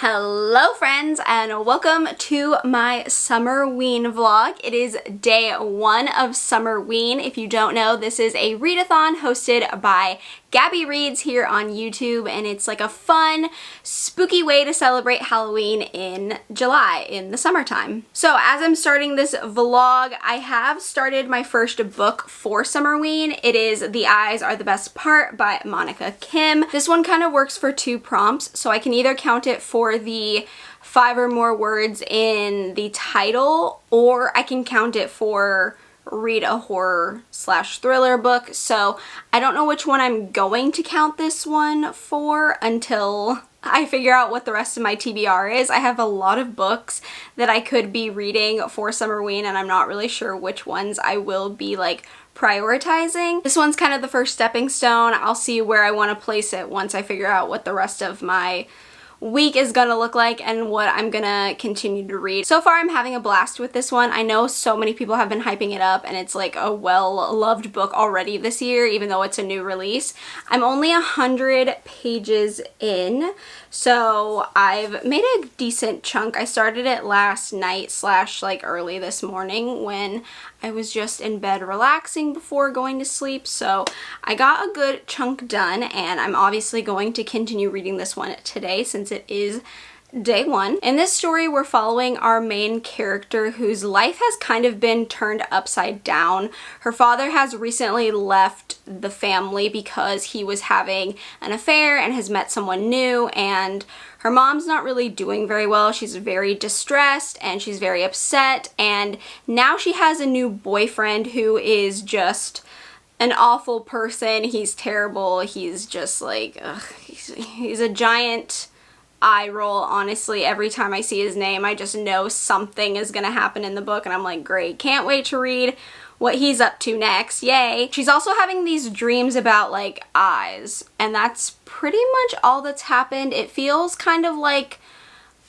Hello friends and welcome to my Summerween vlog. It is day one of Summerween. If you don't know, this is a readathon hosted by Gabby Reads here on YouTube, and it's like a fun, spooky way to celebrate Halloween in July, in the summertime. So as I'm starting this vlog, I have started my first book for Summerween. It is The Eyes Are the Best Part by Monica Kim. This one kind of works for two prompts, so I can either count it for the 5 or more words in the title, or I can count it for read a horror/thriller book. So I don't know which one I'm going to count this one for until I figure out what the rest of my TBR is. I have a lot of books that I could be reading for Summerween, and I'm not really sure which ones I will be like prioritizing. This one's kind of the first stepping stone. I'll see where I want to place it once I figure out what the rest of my week is gonna look like and what I'm gonna continue to read. So far I'm having a blast with this one. I know so many people have been hyping it up and it's like a well-loved book already this year, even though it's a new release. I'm only 100 pages in, so I've made a decent chunk. I started it last night / like early this morning when I was just in bed relaxing before going to sleep, so I got a good chunk done, and I'm obviously going to continue reading this one today since it is day one. In this story, we're following our main character whose life has kind of been turned upside down. Her father has recently left the family because he was having an affair and has met someone new, and her mom's not really doing very well. She's very distressed and she's very upset, and now she has a new boyfriend who is just an awful person. He's terrible. He's just like, he's a giant eye roll, honestly. Every time I see his name, I just know something is gonna happen in the book, and I'm like, great, can't wait to read what he's up to next, yay. She's also having these dreams about like eyes, and that's pretty much all that's happened. It feels kind of like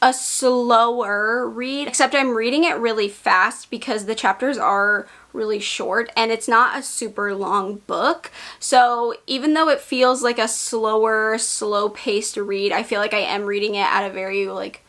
a slower read, except I'm reading it really fast because the chapters are really short and it's not a super long book. So even though it feels like a slower, slow-paced read, I feel like I am reading it at a very like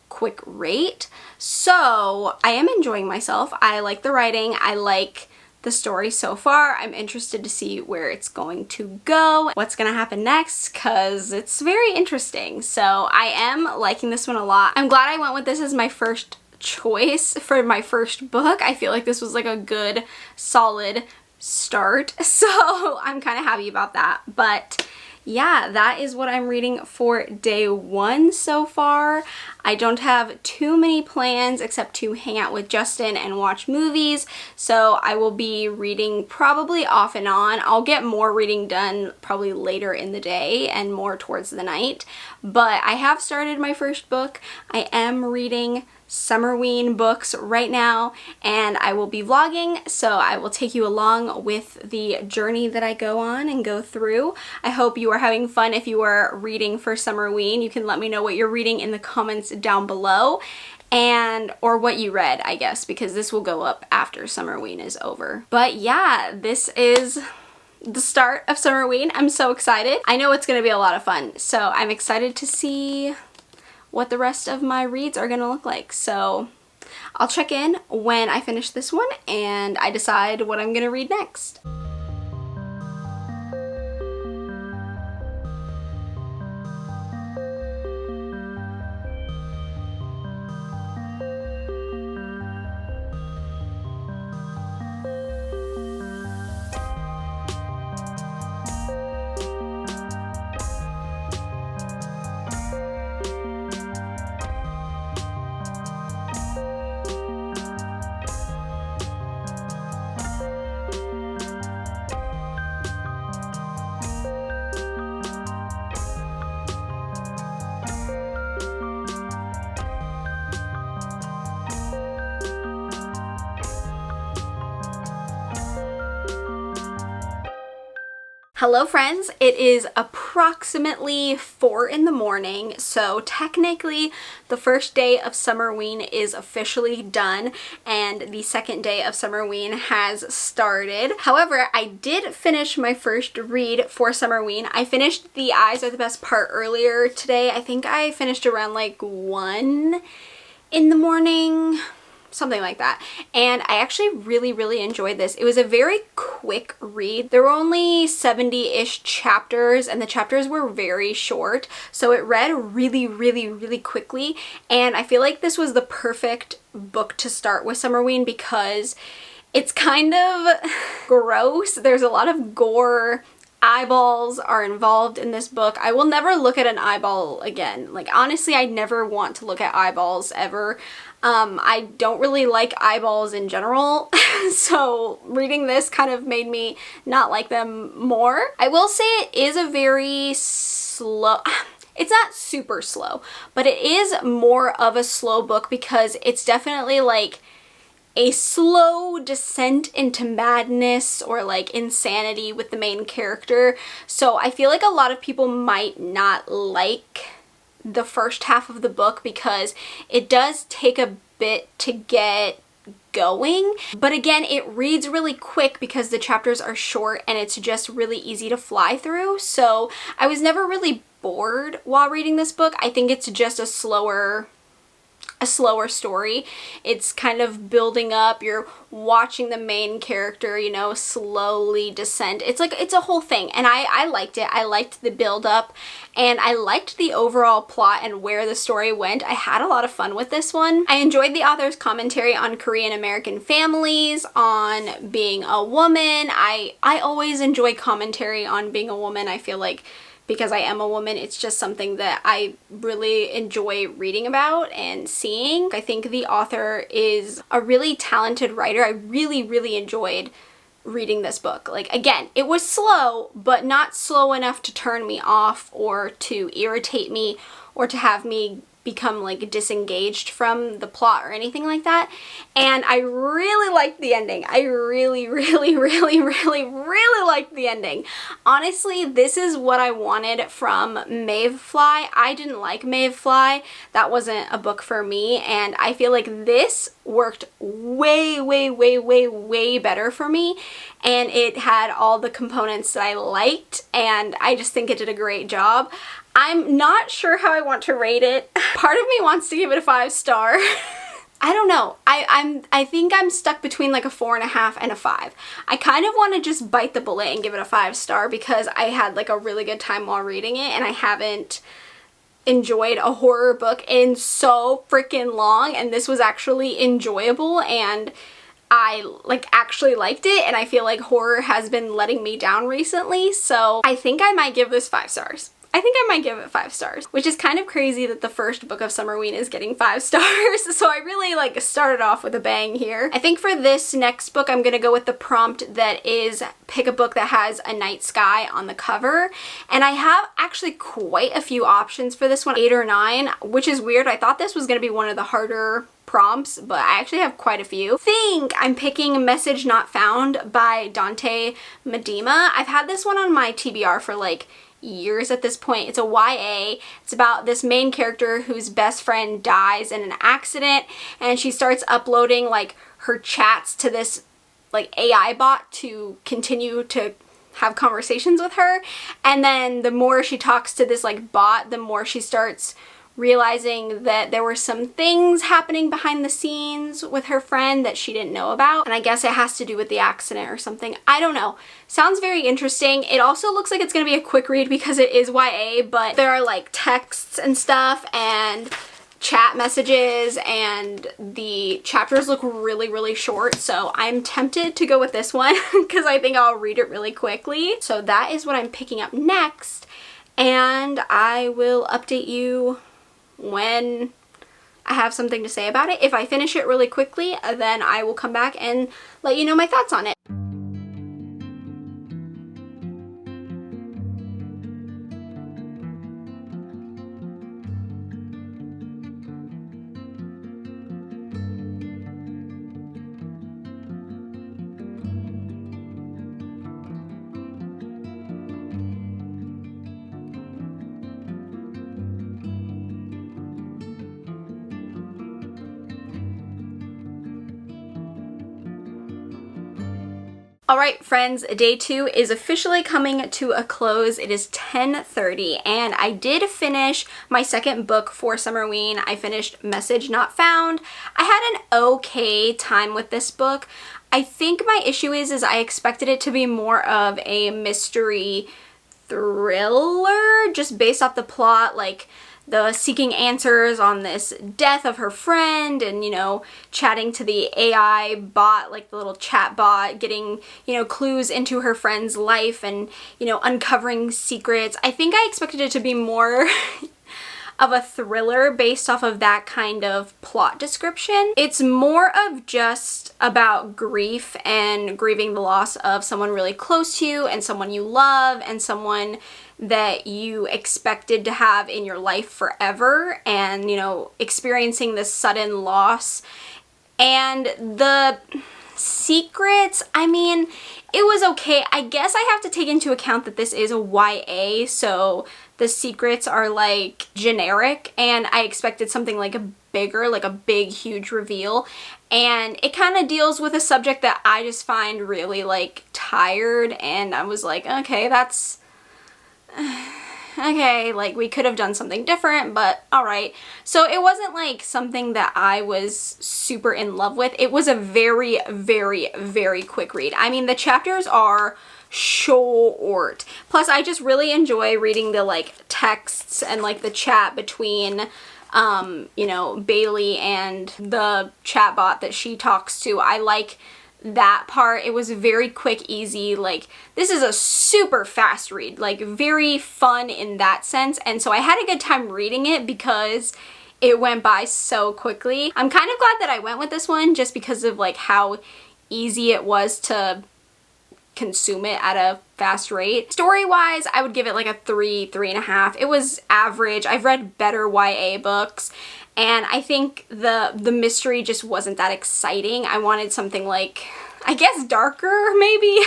quick rate. So I am enjoying myself. I like the writing. I like the story so far. I'm interested to see where it's going to go, what's gonna happen next, because it's very interesting. So I am liking this one a lot. I'm glad I went with this as my first choice for my first book. I feel like this was like a good, solid start. So I'm kind of happy about that. But yeah, that is what I'm reading for day one so far. I don't have too many plans except to hang out with Justin and watch movies, so I will be reading probably off and on. I'll get more reading done probably later in the day and more towards the night, but I have started my first book. I am reading Summerween books right now, and I will be vlogging, so I will take you along with the journey that I go on and go through. I hope you are having fun. If you are reading for Summerween, you can let me know what you're reading in the comments down below, and or what you read, I guess, because this will go up after Summerween is over. But yeah, this is the start of Summerween. I'm so excited. I know it's gonna be a lot of fun, so I'm excited to see what the rest of my reads are gonna look like. So I'll check in when I finish this one and I decide what I'm gonna read next. Hello friends, it is approximately approximately 4 in the morning, so technically the first day of Summerween is officially done and the second day of Summerween has started. However, I did finish my first read for Summerween. I finished The Eyes Are the Best Part earlier today. I think I finished around like 1 in the morning, something like that. And I actually really enjoyed this. It was a very quick read. There were only 70-ish chapters and the chapters were very short. So it read really quickly. And I feel like this was the perfect book to start with Summerween because it's kind of gross. There's a lot of gore. Eyeballs are involved in this book. I will never look at an eyeball again. Like, honestly, I never want to look at eyeballs ever. I don't really like eyeballs in general, so reading this kind of made me not like them more. I will say it is a very slow... It's not super slow, but it is more of a slow book because it's definitely like a slow descent into madness or like insanity with the main character. So I feel like a lot of people might not like the first half of the book because it does take a bit to get going. But again, it reads really quick because the chapters are short and it's just really easy to fly through. So I was never really bored while reading this book. I think it's just a slower story. It's kind of building up. You're watching the main character, you know, slowly descend. It's like, it's a whole thing. And I liked it. I liked the build up and I liked the overall plot and where the story went. I had a lot of fun with this one. I enjoyed the author's commentary on Korean American families, on being a woman. I always enjoy commentary on being a woman. I feel like because I am a woman, it's just something that I really enjoy reading about and seeing. I think the author is a really talented writer. I really enjoyed reading this book. Like, again, it was slow, but not slow enough to turn me off or to irritate me or to have me become like disengaged from the plot or anything like that. And I really liked the ending. I really liked the ending. Honestly, this is what I wanted from Mayfly. I didn't like Mayfly. That wasn't a book for me, and I feel like this worked way better for me, and it had all the components that I liked, and I just think it did a great job. I'm not sure how I want to rate it. Part of me wants to give it a 5-star. I don't know. I think I'm stuck between like a 4.5 and a 5. I kind of want to just bite the bullet and give it a 5-star because I had like a really good time while reading it and I haven't enjoyed a horror book in so freaking long, and this was actually enjoyable and I actually liked it, and I feel like horror has been letting me down recently, so I think I might give this 5 stars. I think I might give it 5 stars, which is kind of crazy that the first book of Summerween is getting 5 stars. So I really like started off with a bang here. I think for this next book, I'm gonna go with the prompt that is pick a book that has a night sky on the cover. And I have actually quite a few options for this one, 8 or 9, which is weird. I thought this was gonna be one of the harder prompts, but I actually have quite a few. I'm picking Message Not Found by Dante Medema. I've had this one on my TBR for like years at this point. It's a YA. It's about this main character whose best friend dies in an accident, and she starts uploading like her chats to this like AI bot to continue to have conversations with her. And then the more she talks to this like bot, the more she starts realizing that there were some things happening behind the scenes with her friend that she didn't know about. And I guess it has to do with the accident or something. I don't know. Sounds very interesting. It also looks like it's gonna be a quick read because it is YA, but there are like texts and stuff and chat messages, and the chapters look really short, so I'm tempted to go with this one because I think I'll read it really quickly. So that is what I'm picking up next, and I will update you when I have something to say about it. If I finish it really quickly, then I will come back and let you know my thoughts on it. Alright friends, day 2 is officially coming to a close. It is 10:30 and I did finish my second book for Summerween. I finished Message Not Found. I had an okay time with this book. I think my issue is I expected it to be more of a mystery thriller just based off the plot, like the seeking answers on this death of her friend and, you know, chatting to the AI bot, like the little chat bot, getting, you know, clues into her friend's life and, you know, uncovering secrets. I think I expected it to be more of a thriller based off of that kind of plot description. It's more of just about grief and grieving the loss of someone really close to you and someone you love and someone that you expected to have in your life forever, and, you know, experiencing this sudden loss. And the secrets, I mean, it was okay. I guess I have to take into account that this is a YA, so the secrets are like generic, and I expected something like a bigger, like a big huge reveal, and it kind of deals with a subject that I just find really like tired, and I was like, okay, that's okay, like we could have done something different, but alright. So it wasn't like something that I was super in love with. It was a very, very, very quick read. I mean, the chapters are short. Plus, I just really enjoy reading the like texts and like the chat between you know, Bailey and the chatbot that she talks to. I like that part. It was very quick, easy. Like, this is a super fast read, like very fun in that sense, and so I had a good time reading it because it went by so quickly. I'm kind of glad that I went with this one just because of like how easy it was to consume it at a fast rate. Story-wise, I would give it like a 3.5. It was average. I've read better YA books, and I think the mystery just wasn't that exciting. I wanted something like, I guess, darker maybe,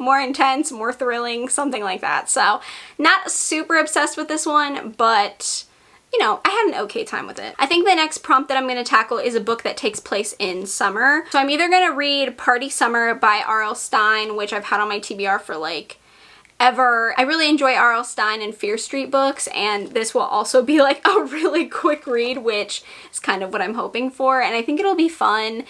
more intense, more thrilling, something like that. So not super obsessed with this one, but you know, I had an okay time with it. I think the next prompt that I'm going to tackle is a book that takes place in summer. So I'm either going to read Party Summer by R.L. Stine, which I've had on my TBR for like ever. I really enjoy R.L. Stine and Fear Street books, and this will also be like a really quick read, which is kind of what I'm hoping for, and I think it'll be fun.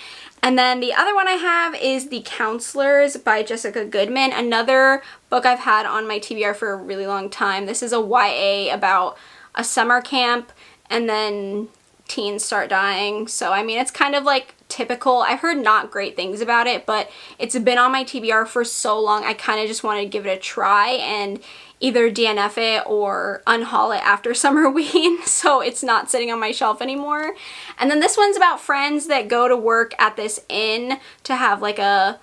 And then the other one I have is The Counselors by Jessica Goodman, another book I've had on my TBR for a really long time. This is a YA about a summer camp and then teens start dying. So I mean, it's kind of like typical. I've heard not great things about it, but it's been on my TBR for so long, I kind of just wanted to give it a try and either DNF it or unhaul it after Summerween, so it's not sitting on my shelf anymore. And then this one's about friends that go to work at this inn to have like a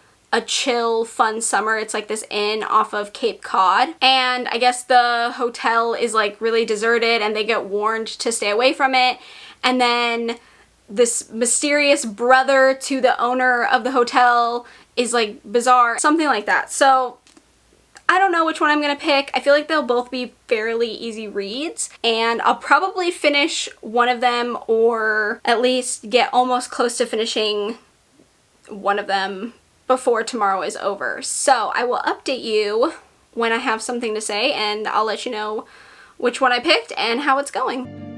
chill, fun summer. It's like this inn off of Cape Cod, and I guess the hotel is like really deserted and they get warned to stay away from it, and then this mysterious brother to the owner of the hotel is like bizarre, something like that. So I don't know which one I'm gonna pick. I feel like they'll both be fairly easy reads, and I'll probably finish one of them, or at least get almost close to finishing one of them before tomorrow is over. So I will update you when I have something to say, and I'll let you know which one I picked and how it's going.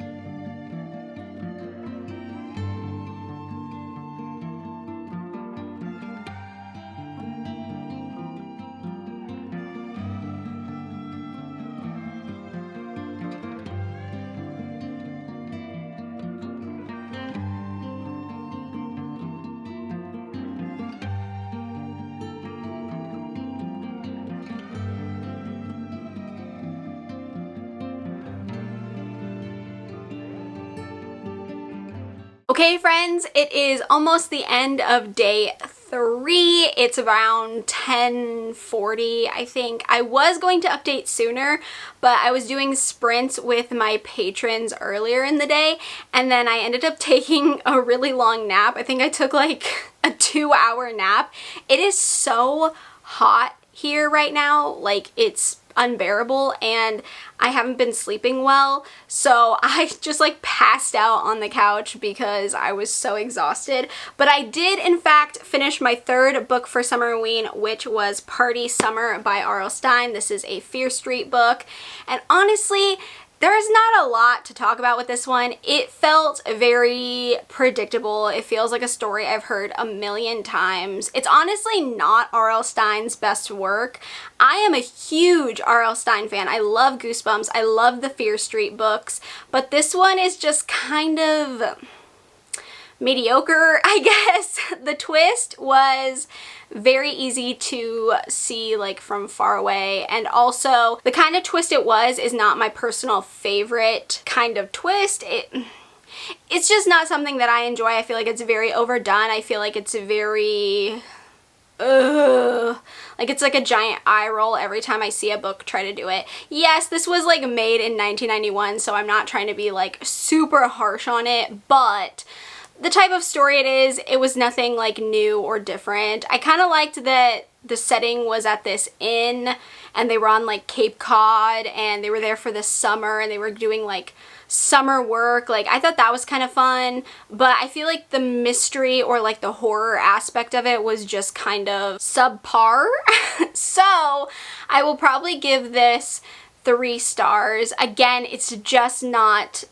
Okay friends, it is almost the end of day 3. It's around 10:40, I think. I was going to update sooner, but I was doing sprints with my patrons earlier in the day, and then I ended up taking a really long nap. I think I took like a 2-hour nap. It is so hot here right now. Like, it's unbearable and I haven't been sleeping well, so I just like passed out on the couch because I was so exhausted. But I did in fact finish my third book for Summerween, which was Party Summer by R.L. Stine. This is a Fear Street book, and honestly, there's not a lot to talk about with this one. It felt very predictable. It feels like a story I've heard a million times. It's honestly not R.L. Stine's best work. I am a huge R.L. Stine fan. I love Goosebumps. I love the Fear Street books, but this one is just kind of mediocre, I guess. The twist was very easy to see like from far away, and also the kind of twist it was is not my personal favorite kind of twist. It's just not something that I enjoy. I feel like it's very overdone. I feel like it's very like it's like a giant eye roll every time I see a book try to do it. Yes, this was like made in 1991, so I'm not trying to be like super harsh on it, but the type of story it is, it was nothing like new or different. I kind of liked that the setting was at this inn and they were on like Cape Cod and they were there for the summer and they were doing like summer work. Like, I thought that was kind of fun, but I feel like the mystery or like the horror aspect of it was just kind of subpar. So I will probably give this 3 stars. Again, it's just not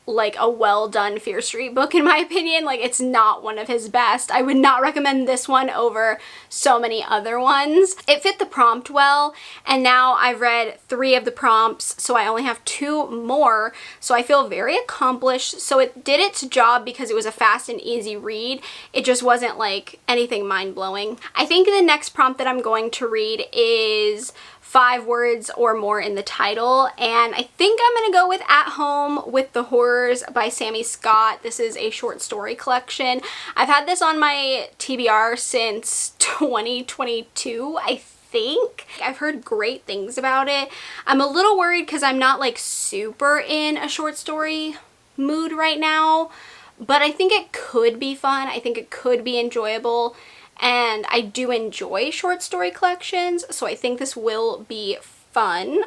like a well done Fear Street book in my opinion. Like, it's not one of his best. I would not recommend this one over so many other ones. It fit the prompt well, and now I've read 3 of the prompts, so I only have 2 more, so I feel very accomplished. So it did its job because it was a fast and easy read. It just wasn't like anything mind-blowing. I think the next prompt that I'm going to read is 5 words or more in the title, and I think I'm gonna go with At Home with the Horrors by Sammy Scott. This is a short story collection. I've had this on my TBR since 2022, I think. I've heard great things about it. I'm a little worried because I'm not like super in a short story mood right now, but I think it could be fun. I think it could be enjoyable. And I do enjoy short story collections, so I think this will be fun.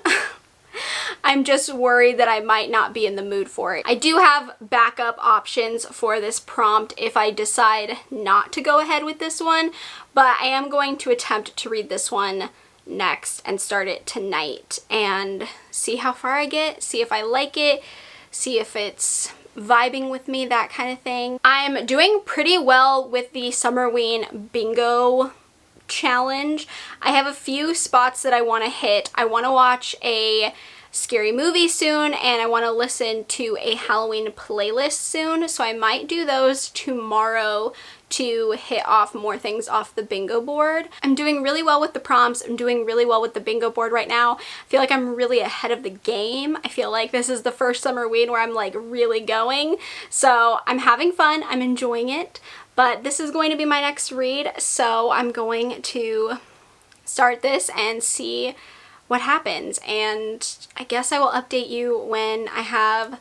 I'm just worried that I might not be in the mood for it. I do have backup options for this prompt if I decide not to go ahead with this one, but I am going to attempt to read this one next and start it tonight and see how far I get, see if I like it, see if it's vibing with me, that kind of thing. I'm doing pretty well with the Summerween bingo challenge. I have a few spots that I want to hit. I want to watch a scary movie soon, and I want to listen to a Halloween playlist soon, so I might do those tomorrow to hit off more things off the bingo board. I'm doing really well with the prompts. I'm doing really well with the bingo board right now. I feel like I'm really ahead of the game. I feel like this is the first Summerween where I'm like really going. So I'm having fun. I'm enjoying it. But this is going to be my next read, so I'm going to start this and see what happens. And I guess I will update you when I have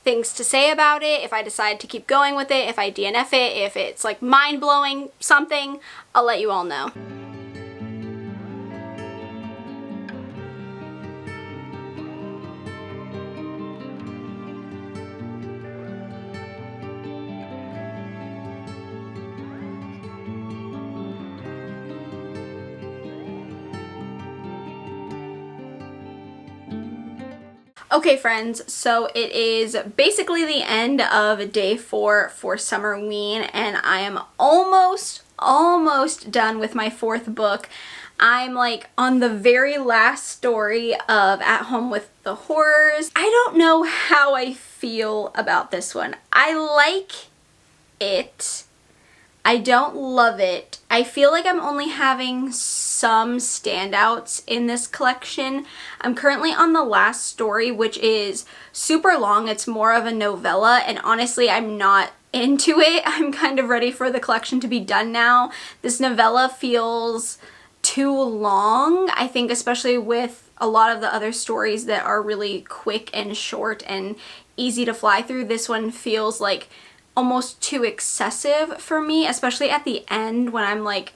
things to say about it, if I decide to keep going with it, if I DNF it, if it's like mind-blowing something, I'll let you all know. Okay friends, so it is basically the end of day 4 for Summerween, and I am almost done with my 4th book. I'm like on the very last story of At Home with the Horrors. I don't know how I feel about this one. I like it. I don't love it. I feel like I'm only having some standouts in this collection. I'm currently on the last story, which is super long. It's more of a novella, and honestly, I'm not into it. I'm kind of ready for the collection to be done now. This novella feels too long, I think, especially with a lot of the other stories that are really quick and short and easy to fly through. This one feels like almost too excessive for me, especially at the end when I'm like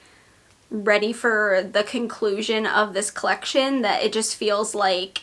ready for the conclusion of this collection that it just feels like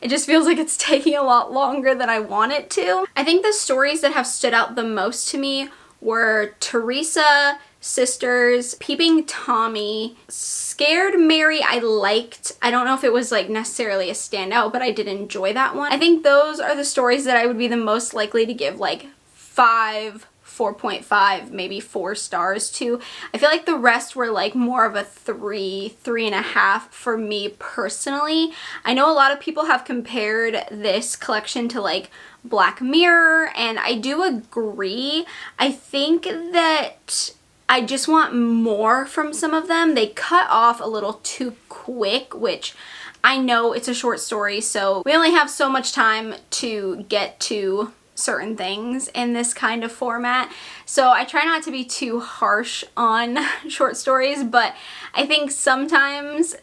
it's taking a lot longer than I want it to. I think the stories that have stood out the most to me were Teresa, Sisters, Peeping Tommy, Scared Mary I liked. I don't know if it was like necessarily a standout, but I did enjoy that one. I think those are the stories that I would be the most likely to give like 5, 4.5, maybe 4 stars to. I feel like the rest were like more of a 3, 3.5 for me personally. I know a lot of people have compared this collection to like Black Mirror, and I do agree. I think that I just want more from some of them. They cut off a little too quick, which I know it's a short story, so we only have so much time to get to certain things in this kind of format. So I try not to be too harsh on short stories, but I think sometimes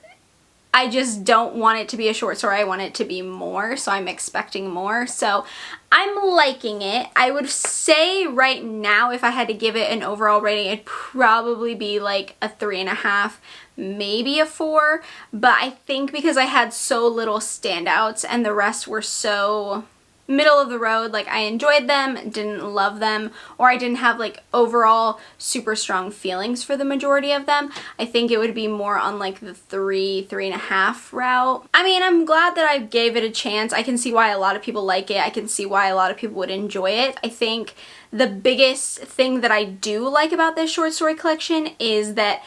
I just don't want it to be a short story. I want it to be more, so I'm expecting more. So I'm liking it. I would say right now, if I had to give it an overall rating, it'd probably be like a 3.5, maybe a 4. But I think because I had so little standouts and the rest were so middle of the road, like I enjoyed them, didn't love them, or I didn't have like overall super strong feelings for the majority of them, I think it would be more on like the 3, 3.5 route. I mean, I'm glad that I gave it a chance. I can see why a lot of people like it. I can see why a lot of people would enjoy it. I think the biggest thing that I do like about this short story collection is that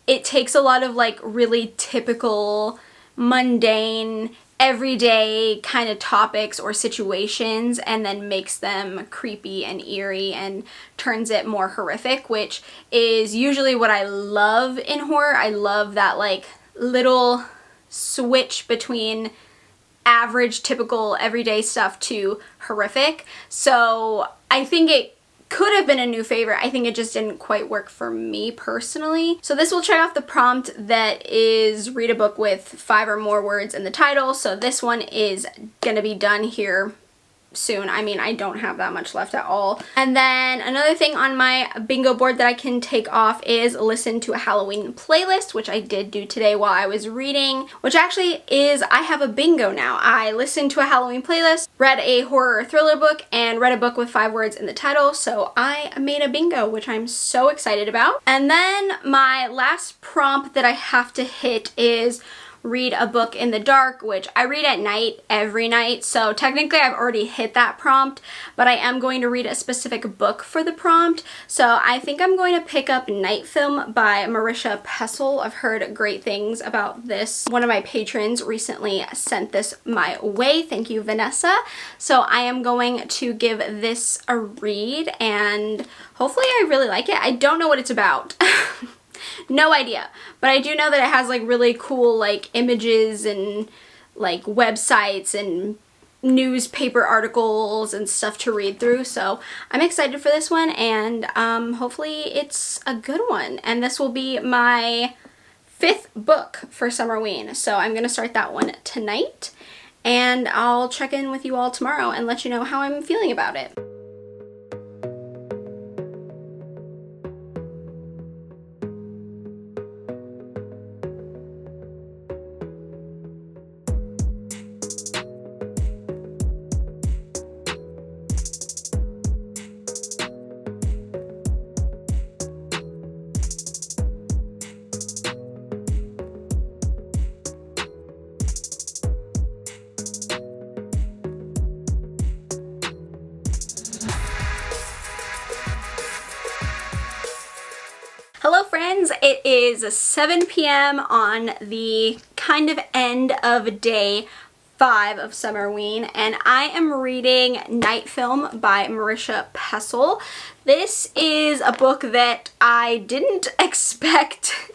it takes a lot of like really typical, mundane, everyday kind of topics or situations and then makes them creepy and eerie and turns it more horrific, which is usually what I love in horror. I love that like little switch between average, typical, everyday stuff to horrific. So I think it could have been a new favorite. I think it just didn't quite work for me personally. So this will check off the prompt that is read a book with 5 or more words in the title. So this one is gonna be done here soon. I mean, I don't have that much left at all. And then another thing on my bingo board that I can take off is listen to a Halloween playlist, which I did do today while I was reading, which actually is, I have a bingo now. I listened to a Halloween playlist, read a horror or thriller book, and read a book with 5 words in the title, so I made a bingo, which I'm so excited about. And then my last prompt that I have to hit is read a book in the dark, which I read at night every night, so technically I've already hit that prompt, but I am going to read a specific book for the prompt. So I think I'm going to pick up Night Film by Marisha Pessl. I've heard great things about this. One of my patrons recently sent this my way. Thank you, Vanessa. So I am going to give this a read and hopefully I really like it. I don't know what it's about. No idea, but I do know that it has like really cool like images and like websites and newspaper articles and stuff to read through, so I'm excited for this one, and hopefully it's a good one. And this will be my 5th book for Summerween, so I'm gonna start that one tonight, and I'll check in with you all tomorrow and let you know how I'm feeling about it. Hello friends, it is 7 p.m. on the kind of end of day 5 of Summerween, and I am reading Night Film by Marisha Pessl. This is a book that I didn't expect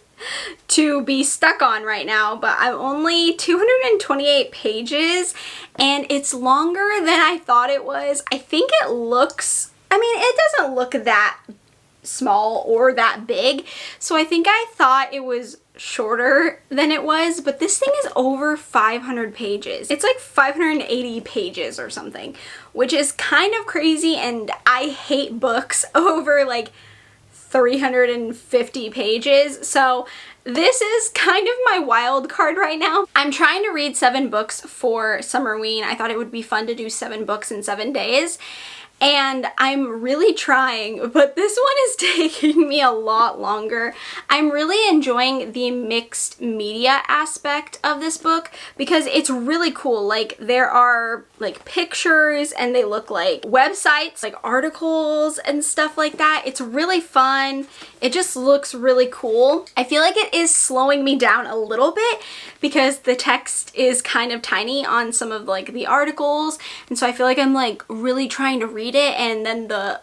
to be stuck on right now, but I'm only 228 pages and it's longer than I thought it was. I think it looks, I mean, it doesn't look that small or that big, so I think I thought it was shorter than it was, but this thing is over 500 pages. It's like 580 pages or something, which is kind of crazy, and I hate books over like 350 pages. So this is kind of my wild card right now. I'm trying to read 7 books for Summerween. I thought it would be fun to do 7 books in 7 days. And I'm really trying, but this one is taking me a lot longer. I'm really enjoying the mixed media aspect of this book because it's really cool. Like, there are like pictures and they look like websites, like articles and stuff like that. It's really fun. It just looks really cool. I feel like it is slowing me down a little bit because the text is kind of tiny on some of like the articles, and so I feel like I'm like really trying to read it, and then the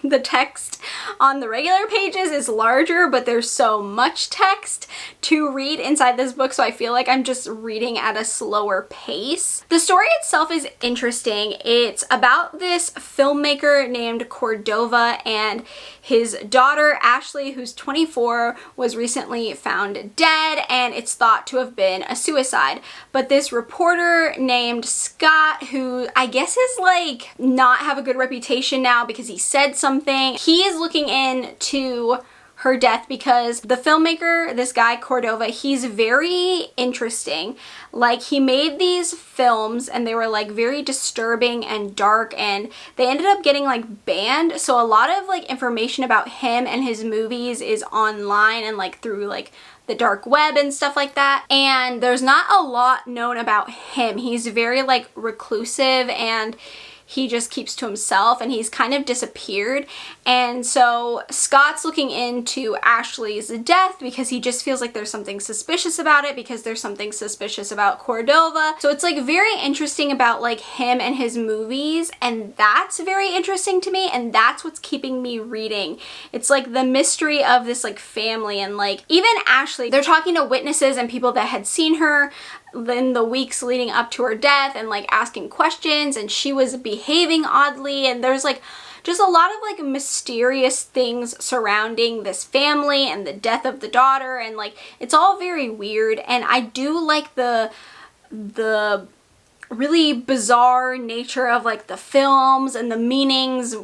the text on the regular pages is larger, but there's so much text to read inside this book, so I feel like I'm just reading at a slower pace. The story itself is interesting. It's about this filmmaker named Cordova, and his daughter Ashley, who's 24, was recently found dead, and it's thought to have been a suicide. But this reporter named Scott, who I guess is like not have a good reputation now because he said something, he is looking into her death because the filmmaker, this guy Cordova, he's very interesting. Like, he made these films and they were like very disturbing and dark, and they ended up getting like banned. So a lot of like information about him and his movies is online and like through like the dark web and stuff like that. And there's not a lot known about him. He's very like reclusive and he just keeps to himself, and he's kind of disappeared. And so Scott's looking into Ashley's death because he just feels like there's something suspicious about it, because there's something suspicious about Cordova. So it's like very interesting about like him and his movies, and that's very interesting to me, and that's what's keeping me reading. It's like the mystery of this like family, and like even Ashley, they're talking to witnesses and people that had seen her in the weeks leading up to her death and like asking questions, and she was behaving oddly, and there's like just a lot of like mysterious things surrounding this family and the death of the daughter, and like it's all very weird. And I do like the really bizarre nature of like the films and the meanings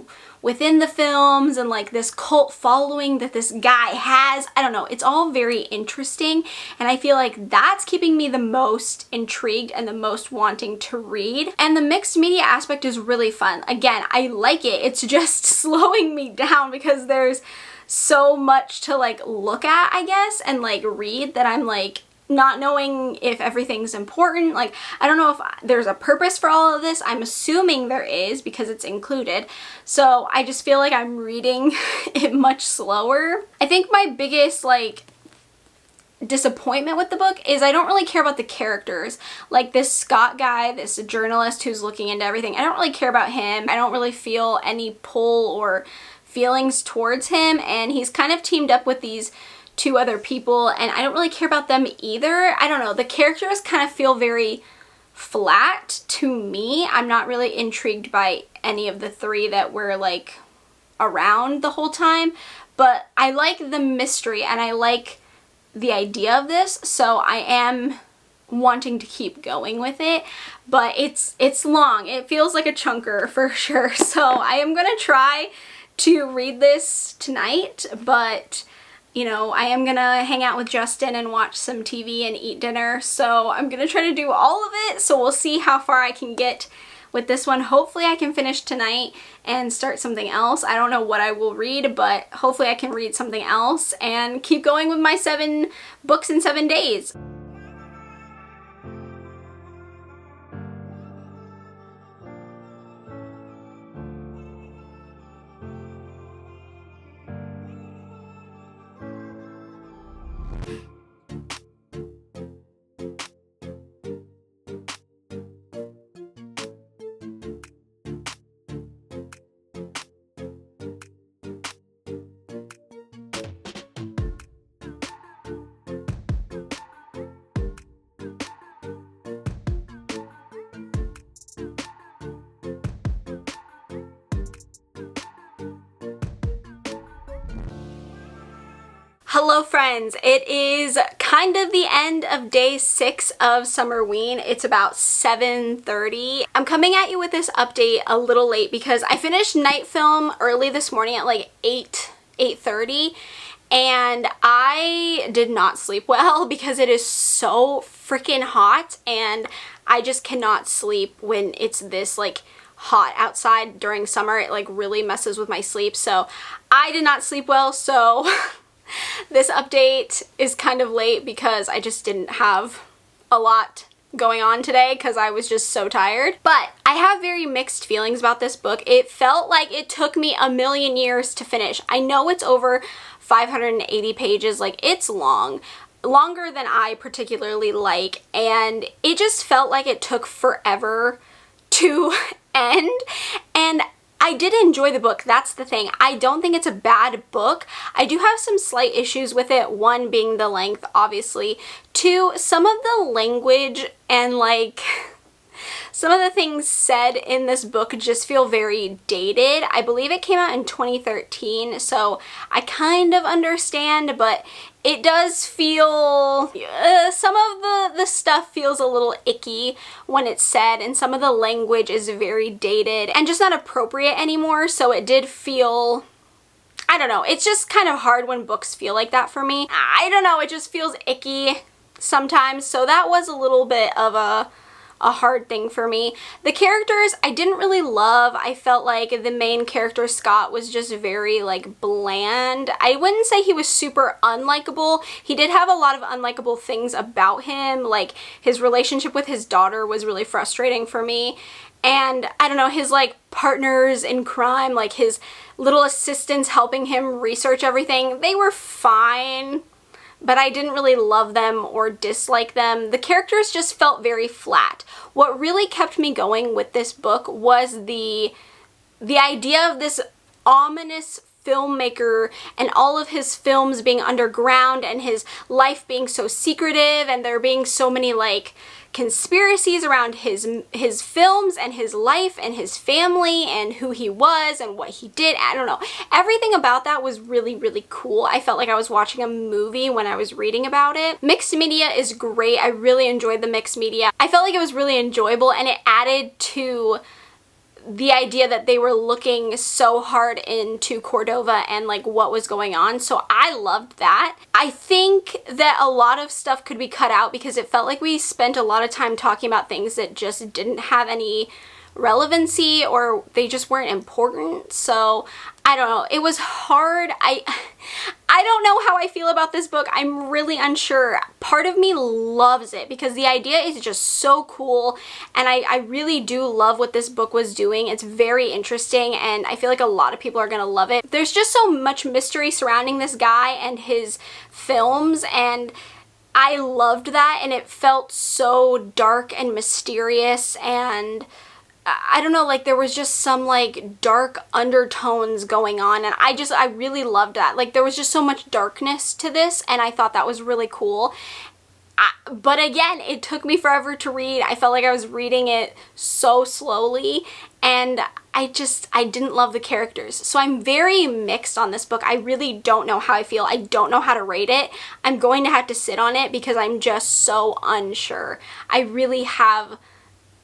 within the films, and like this cult following that this guy has. I don't know, it's all very interesting, and I feel like that's keeping me the most intrigued and the most wanting to read. And the mixed media aspect is really fun. Again, I like it. It's just slowing me down because there's so much to like look at, I guess, and like read, that I'm like not knowing if everything's important. Like, I don't know if there's a purpose for all of this. I'm assuming there is because it's included. So I just feel like I'm reading it much slower. I think my biggest like disappointment with the book is I don't really care about the characters. Like this Scott guy, this journalist who's looking into everything, I don't really care about him. I don't really feel any pull or feelings towards him, and he's kind of teamed up with these 2 other people, and I don't really care about them either. I don't know, the characters kind of feel very flat to me. I'm not really intrigued by any of the 3 that were like around the whole time, but I like the mystery and I like the idea of this, so I am wanting to keep going with it. But it's long. It feels like a chunker for sure. So I am gonna try to read this tonight, but you know, I am gonna hang out with Justin and watch some TV and eat dinner, so I'm gonna try to do all of it. So we'll see how far I can get with this one. Hopefully I can finish tonight and start something else. I don't know what I will read, but hopefully I can read something else and keep going with my 7 books in 7 days. Hello friends, it is kind of the end of day 6 of Summerween. It's about 7:30. I'm coming at you with this update a little late because I finished night film early this morning at like 8 8:30, and I did not sleep well because it is so freaking hot, and I just cannot sleep when it's this like hot outside during summer. It like really messes with my sleep, so I did not sleep well. So this update is kind of late because I just didn't have a lot going on today because I was just so tired. But I have very mixed feelings about this book. It felt like it took me a million years to finish. I know it's over 580 pages, like it's long, longer than I particularly like, and it just felt like it took forever to end. And I did enjoy the book, that's the thing. I don't think it's a bad book. I do have some slight issues with it, one being the length, obviously. Two, some of the language and like some of the things said in this book just feel very dated. I believe it came out in 2013, so I kind of understand, but it does feel, some of the stuff feels a little icky when it's said, and some of the language is very dated and just not appropriate anymore, so it did feel, I don't know, it's just kind of hard when books feel like that for me. I don't know, it just feels icky sometimes, so that was a little bit of a hard thing for me. The characters I didn't really love. I felt like the main character, Scott, was just very like bland. I wouldn't say he was super unlikable. He did have a lot of unlikable things about him, like his relationship with his daughter was really frustrating for me. And I don't know, his like partners in crime, like his little assistants helping him research everything, they were fine, but I didn't really love them or dislike them. The characters just felt very flat. What really kept me going with this book was the idea of this ominous filmmaker and all of his films being underground and his life being so secretive, and there being so many like conspiracies around his films and his life and his family and who he was and what he did. I don't know. Everything about that was really, really cool. I felt like I was watching a movie when I was reading about it. Mixed media is great. I really enjoyed the mixed media. I felt like it was really enjoyable, and it added to the idea that they were looking so hard into Cordova and like what was going on, so I loved that. I think that a lot of stuff could be cut out because it felt like we spent a lot of time talking about things that just didn't have any relevancy, or they just weren't important. So I don't know, it was hard. I don't know how I feel about this book. I'm really unsure. Part of me loves it because the idea is just so cool, and I really do love what this book was doing. It's very interesting, and I feel like a lot of people are gonna love it. There's just so much mystery surrounding this guy and his films, and I loved that, and it felt so dark and mysterious, and I don't know, like there was just some like dark undertones going on, and I really loved that. Like there was just so much darkness to this, and I thought that was really cool. But again, it took me forever to read. I felt like I was reading it so slowly, and I didn't love the characters. So I'm very mixed on this book. I really don't know how I feel. I don't know how to rate it. I'm going to have to sit on it because I'm just so unsure. I really have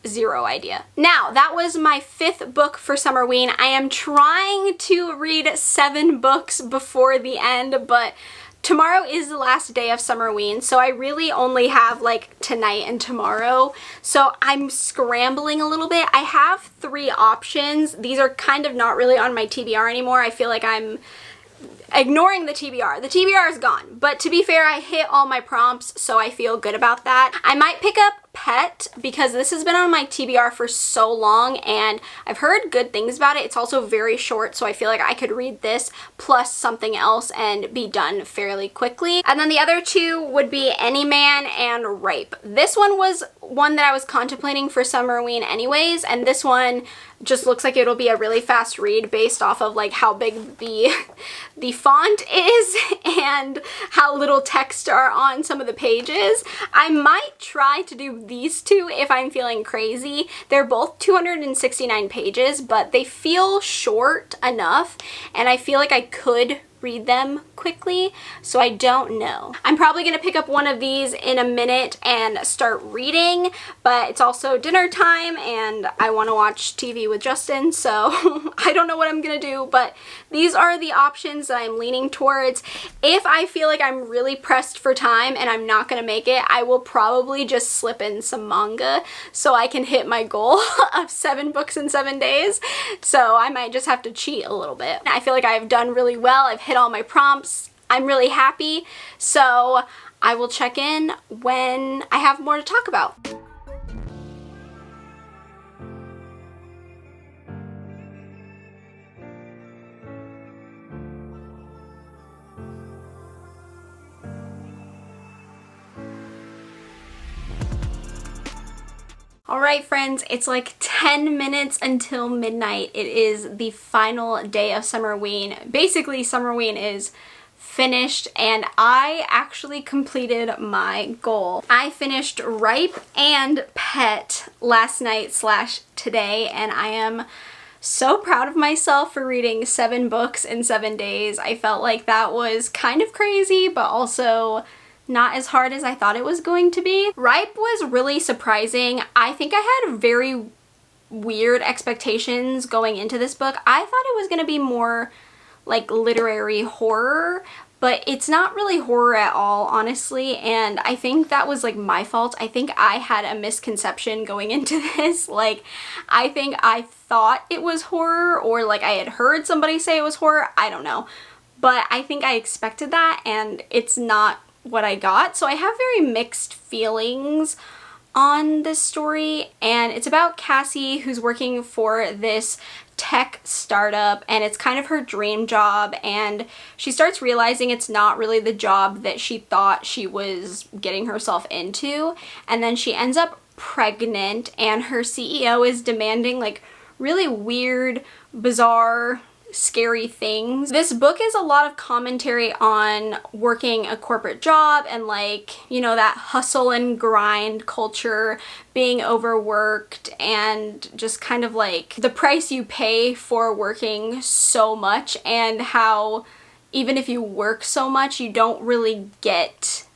zero idea. Now, that was my 5th book for Summerween. I am trying to read 7 books before the end, but tomorrow is the last day of Summerween, so I really only have like tonight and tomorrow, so I'm scrambling a little bit. I have 3 options. These are kind of not really on my TBR anymore. I feel like I'm ignoring the TBR. The TBR is gone, but to be fair, I hit all my prompts, so I feel good about that. I might pick up Pet because this has been on my TBR for so long, and I've heard good things about it. It's also very short, so I feel like I could read this plus something else and be done fairly quickly. And then the other 2 would be Any Man and Rape. This one was one that I was contemplating for Summerween anyways, and this one just looks like it'll be a really fast read based off of like how big the font is and how little text are on some of the pages. I might try to do these 2 if I'm feeling crazy. They're both 269 pages, but they feel short enough, and I feel like I could read them quickly, so I don't know. I'm probably gonna pick up one of these in a minute and start reading, but it's also dinner time and I want to watch TV with Justin, so I don't know what I'm gonna do, but these are the options that I'm leaning towards. If I feel like I'm really pressed for time and I'm not gonna make it, I will probably just slip in some manga so I can hit my goal of 7 books in 7 days. So I might just have to cheat a little bit. I feel like I've done really well. I've hit all my prompts. I'm really happy. So I will check in when I have more to talk about. Alright friends, it's like 10 minutes until midnight. It is the final day of Summerween. Basically, Summerween is finished and I actually completed my goal. I finished Ripe and Pet last night / today, and I am so proud of myself for reading 7 books in 7 days. I felt like that was kind of crazy, but also not as hard as I thought it was going to be. Ripe was really surprising. I think I had very weird expectations going into this book. I thought it was gonna be more like literary horror, but it's not really horror at all, honestly, and I think that was like my fault. I think I had a misconception going into this. Like, I think I thought it was horror, or like I had heard somebody say it was horror, I don't know. But I think I expected that and it's not what I got. So I have very mixed feelings on this story, and it's about Cassie, who's working for this tech startup, and it's kind of her dream job, and she starts realizing it's not really the job that she thought she was getting herself into, and then she ends up pregnant, and her CEO is demanding like really weird, bizarre, scary things. This book is a lot of commentary on working a corporate job and, like, you know, that hustle and grind culture, being overworked, and just kind of like the price you pay for working so much, and how even if you work so much you don't really get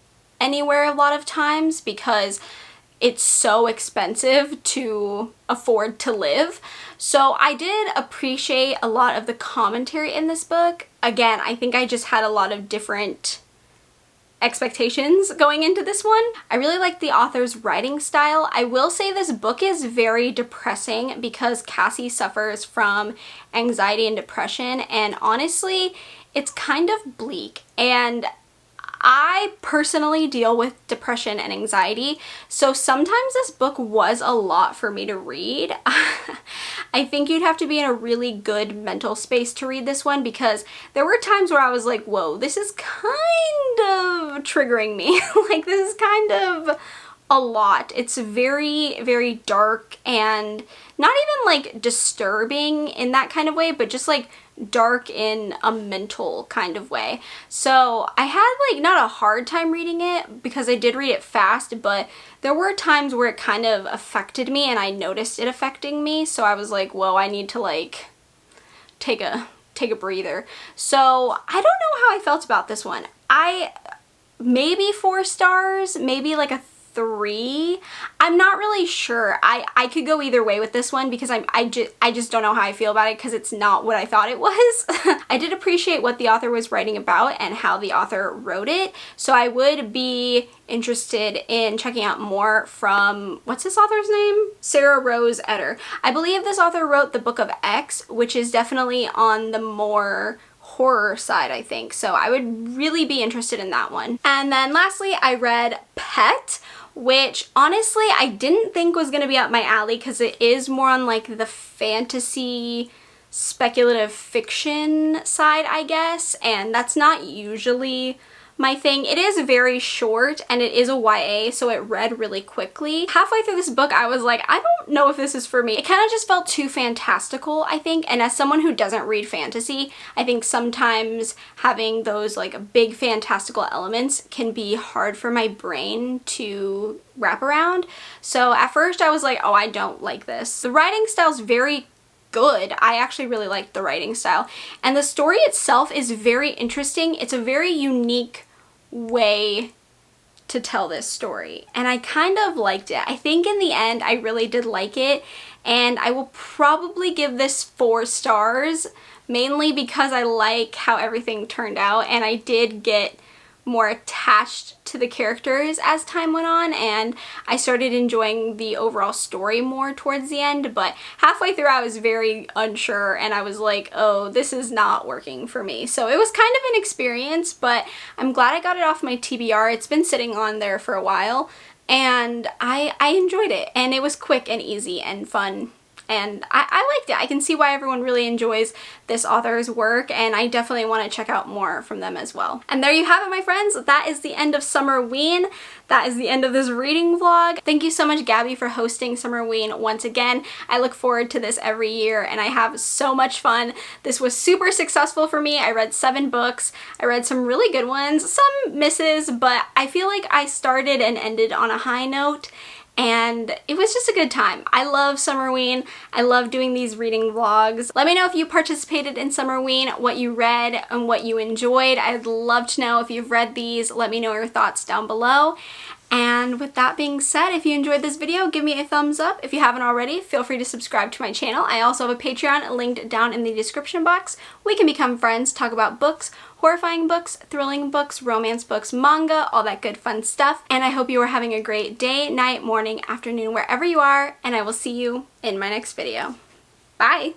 anywhere a lot of times because it's so expensive to afford to live. So I did appreciate a lot of the commentary in this book. Again, I think I just had a lot of different expectations going into this one. I really like the author's writing style. I will say this book is very depressing because Cassie suffers from anxiety and depression, and honestly, it's kind of bleak. And I personally deal with depression and anxiety, so sometimes this book was a lot for me to read. I think you'd have to be in a really good mental space to read this one, because there were times where I was like, whoa, this is kind of triggering me. Like, this is kind of a lot. It's very, very dark, and not even like disturbing in that kind of way, but just like dark in a mental kind of way. So I had like not a hard time reading it because I did read it fast, but there were times where it kind of affected me and I noticed it affecting me. So I was like, whoa, I need to like take a breather. So I don't know how I felt about this one. Maybe 4 stars, maybe like a 3. I'm not really sure. I could go either way with this one because I just don't know how I feel about it because it's not what I thought it was. I did appreciate what the author was writing about and how the author wrote it, so I would be interested in checking out more from, what's this author's name? Sarah Rose Etter. I believe this author wrote the Book of X, which is definitely on the more horror side, I think, so I would really be interested in that one. And then lastly, I read Pet, which honestly I didn't think was gonna be up my alley because it is more on like the fantasy speculative fiction side, I guess, and that's not usually my thing. It is very short and it is a YA, so it read really quickly. Halfway through this book I was like, I don't know if this is for me. It kind of just felt too fantastical, I think, and as someone who doesn't read fantasy, I think sometimes having those like big fantastical elements can be hard for my brain to wrap around. So at first I was like, oh, I don't like this. The writing style's very good. I actually really liked the writing style. And the story itself is very interesting. It's a very unique way to tell this story, and I kind of liked it. I think in the end I really did like it, and I will probably give this 4 stars, mainly because I like how everything turned out, and I did get more attached to the characters as time went on, and I started enjoying the overall story more towards the end. But halfway through I was very unsure, and I was like, oh, this is not working for me. So it was kind of an experience, but I'm glad I got it off my TBR. It's been sitting on there for a while, and I enjoyed it, and it was quick and easy and fun. And I liked it. I can see why everyone really enjoys this author's work, and I definitely want to check out more from them as well. And there you have it, my friends. That is the end of Summerween. That is the end of this reading vlog. Thank you so much, Gabby, for hosting Summerween once again. I look forward to this every year, and I have so much fun. This was super successful for me. I read 7 books. I read some really good ones, some misses, but I feel like I started and ended on a high note, and it was just a good time. I love Summerween. I love doing these reading vlogs. Let me know if you participated in Summerween, what you read, and what you enjoyed. I'd love to know if you've read these. Let me know your thoughts down below. And with that being said, if you enjoyed this video, give me a thumbs up. If you haven't already, feel free to subscribe to my channel. I also have a Patreon linked down in the description box. We can become friends, talk about books, horrifying books, thrilling books, romance books, manga, all that good fun stuff. And I hope you are having a great day, night, morning, afternoon, wherever you are, and I will see you in my next video. Bye!